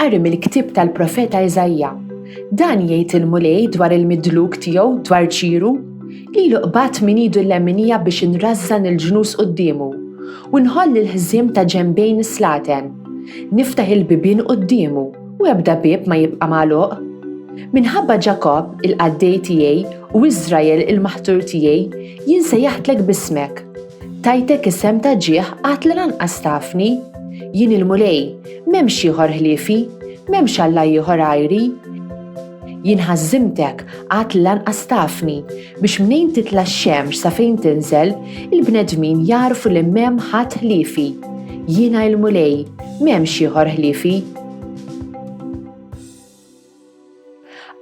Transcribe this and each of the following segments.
Qari mill-ktieb tal-profeta Eżajja. Dan jgħid il-mulej dwar il-midluk tiegħu dwar ċiru lilu qbad min idu l-lemminija biex inrażżan il-ġnus qudiemu u nħolli l-ħżiem ta' ġenbejn is-slaten. Niftaħ il-bibien qudiemu u ebda bieb ma jibqa' magħluq. Minħabba Ġakob il-qaddej tiegħi u Iżrael il-maħtur tiegħi jien sejjaħtlek bismek. Tajtek isem ta' ġieħ qatt li lanqas tafni. Jien il-mulej m'hemmx ieħor ħliefi, m'hemmx Alla ieħor għajri. Jien ħażżimtek qatt li lanqas tafni biex mnejn titla' x-xemx sa fejn tinżel il-bnedmin jarfu li m'hemm ħadd ħliefi. Jiena il-mulej m'hemmx ieħor ħliefi.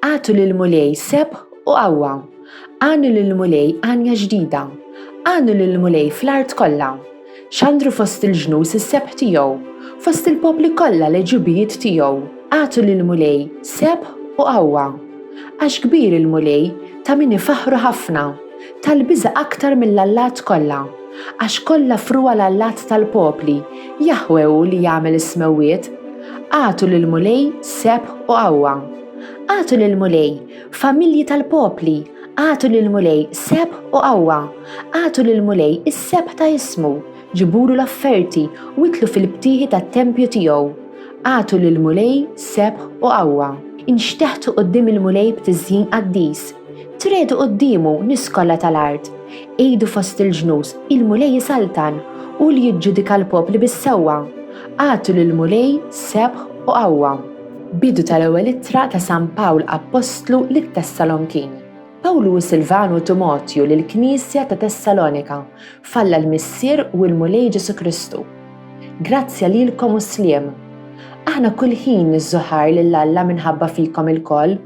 Għatu lill-mulej seb u qawwa. Għanu lill-mulej għanja ġdida. Għanu lill-mulej fl-art kollha. Xandru fost il-ġnus is-seb tiegħu, fost il-popli kollha l-ġubijiet tiegħu. Għatu lill-mulej seb u qawwa. Għax kbir il-mulej ta' min ifaħru ħafna, tal-biża' aktar mill-allat kollha. Għax kollha fruwa l-allat tal-popli, Jaħwew li jagħmel is-smewwiet. Għatu lill-mulej seb u qawwa. Għatu lill-mulej familji tal-popli, għatu lill-mulej seb u qawwa. Għatu lill-mulej is-seb ta' ismu, ġiburu l-offerti u itlu fil-btieħi tat-tempju tiegħu. Għatu lill-mulej seb u qawwa. Inxteħtu qudiem il-mulej b'tiżjien qaddis. Tredu quddiemu nies kollha tal-art. Ejdu fost il-ġnus il-mulej jisaltan u li jiġġudika l-popli bis-sewwa. Għatu lill-mulej seb u qawwa. Bidu tal-ewwel ittra ta' San Pawl Apostlu lit-Tessalonkin. Pawlu u Silvanu Timotju lill-Knisja ta' Tessalonika, falla l-missier u l-mulej Ġesu Kristu. Grazzja lilkom u sliem. Aħna kull ħin niżżuħar lil Alla minħabba fikom il-koll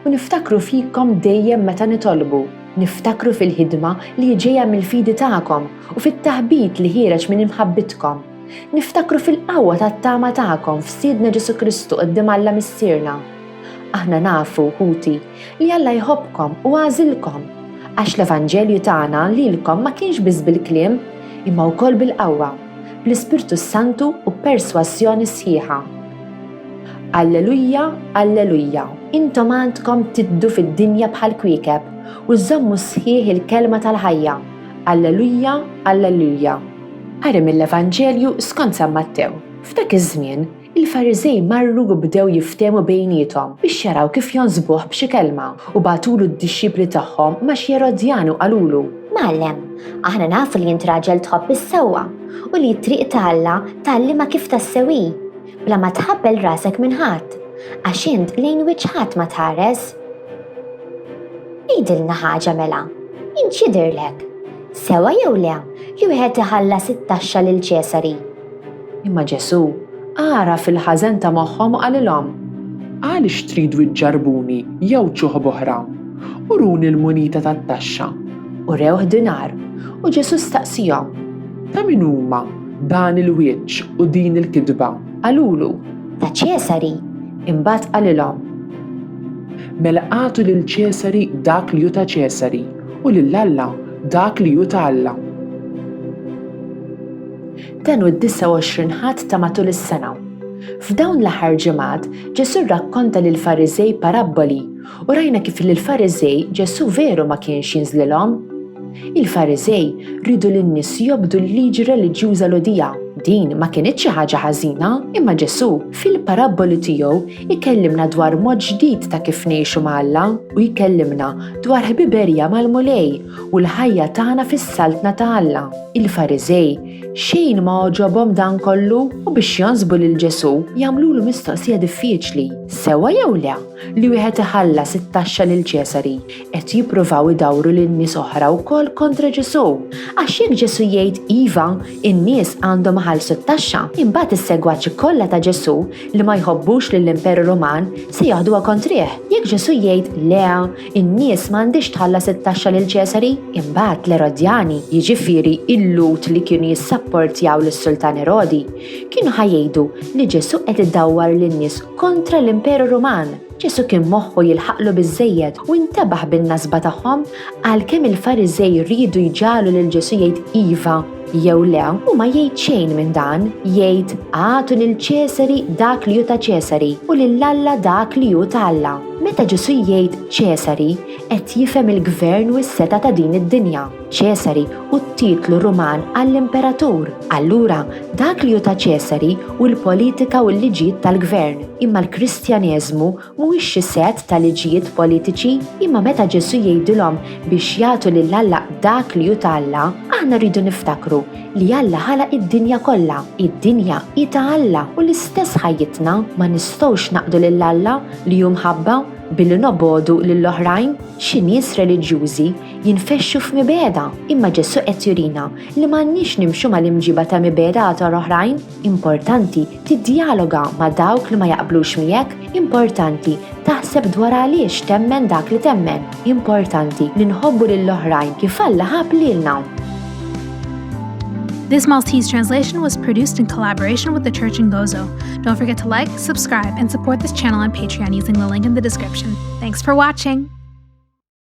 u niftakru fikom dejjem meta nitolbu. Niftakru fil-ħidma li ġejja mill-fidi tagħkom u fit-taħbit li ħireġ minn imħabbitkom. Niftakru fil-qawwa tat-tama tagħkom f'Siedna Ġesu Kristu quddiem Alla missierna. Aħna nafu ħuti li Alla jħobbkom u għażilkom għax l-Evanġelju tagħna lilkom ma kienx biss bil-kliem imma wkoll bil-qawwa, bl-Ispirtu Santu u perswassjoni sħiħa. Allelujja, Allelujja. Intom għandkom tiddu fid-dinja bħal kwiekeb u żommu sħiħ il-kelma tal-ħajja. Allelujja, Allelujja. Qari mill-Evanġelju skont San Mattew. F'dak iż-żmien, il-Fariżej marru u bdew jiftehmu bejniethom biex jaraw kif jonżbuh b'xi kelma u bagħtulu d-dixxipli tagħhom ma' xi Erodjanu qalulu: Mallem, aħna nafu li int raġel tħobb is-sewwa u li t-triq ta' Alla tgħallimha kif tassewwi bla ma tħabbel rasek minn ħadd għax int lejn wiċċ ħadd ma tħares. Ejdilna ħaġa mela, int x'jidhirlek? Sewa jew le li wieħed iħallas it-taxxa lil Ċesari? Imma Ġesu ara fil-ħażen ta' moħħhom u qalilhom: għaliex tridu iġġarbuni jew ċuħ oħra? Uruni l-munita tat-taxxa. U rewħ dinar u Ġesu staqsihom: ta' min huma dan il-wiċċ u din il-kidba? Qalulu: Ta' Ċesari. Imbagħad qalilhom: mela għatu lil Ċesari dak li hu ta' Ċesari u lil Alla dak li hu ta' Alla. Dan hu d-29 ħadd ta' matul is-sena. F'dawn l-aħħar ġimgħat Ġesu rrakkonta lil Fariżej parabboli u rajna kif lill-Fariżej Ġesu veru ma kienx jinżlilhom. Il-Fariżej ridu lin-nies jobdu l-liġi reliġjuża lodija. Din ma kienitx xi ħaġa ħażina, imma Ġesu fil-parabboli tiegħu ikellimna dwar mod ġdid ta' kif ngħixu ma' Alla u jkellimna dwar ħbiberja mal-mulej u l-ħajja tagħna fis-saltna ta' Alla. Il-Fariżej xejn ma oġobhom dan kollu u biex jonżbu lil Ġesu jagħmlulu mistoqsija diffiċli: sewa jew le li wieħed iħallas it-taxxa lil Ċesari qed jippruvaw idawru lin nies oħra wkoll kontra Ġesu. Għax jekk Ġesu jgħid iva in-nies għandhom iħallsu t-taxxa, imbagħad is-segwaċi kollha ta' Ġesu li ma jħobbux lill-Imperu Ruman se jaħduha kontrih. Jekk Ġesu jgħid le in-nies m'għandix tħallas it-taxxa lil Ċesari, imbagħad l-Erodjani, jiġifieri il-Lut li kienu jissapportjaw lis-Sultan Erodi, kienu ħajjgħidu li Ġesu qed iddawwar lin-nies kontra l-Imperu Ruman. Ġesu kien moħħu jilħaqlu biżżejjed u intabaħ bin-nasba tagħhom għalkemm il-Fariżej rridu jġalu lil Ġesu jgħid iva Jew le, u ma jgħid xejn minn dan, jgħid għatu lil Ċesari dak li ju ta' Ċesari u lill-Alla dak li ju ta' Alla. Meta Ġesu jgħid Ċesari, qed jifhem il-gvern u s-seta ta' din id-dinja. Ċesari u t-titlu Ruman għall-Imperatur. Allura, dak li ju ta' Ċesari u l-politika u l-liġijiet tal-gvern. Imma l-Kristjaneżmu mhuwiex xi set ta' liġijiet politiċi, imma meta Ġesu jgħidilhom biex jagħtu lill-Alla dak li ju ta' Alla, aħna rridu niftakru li Alla ħalaq id-dinja kollha. Id-dinja hi ta' Alla u l-istess ħajjitna ma nistgħux naqdu lill-Alla li hu mħabba billi nobodu lill-oħrajn. Xi nies reliġjużi jinfexxu f'mibeda, imma Ġesu qed jurina li m'għandniex nimxu mal-imġiba ta' mibeda ta' oħrajn. Importanti tiddijaloga ma' dawk li ma jaqblux miegħek, importanti taħseb dwar għaliex temmen dak li temmen, importanti li nħobbu lill-oħrajn kif Alla ħab lilna. This Maltese translation was produced in collaboration with the Church in Gozo. Don't forget to like, subscribe, and support this channel on Patreon using the link in the description. Thanks for watching!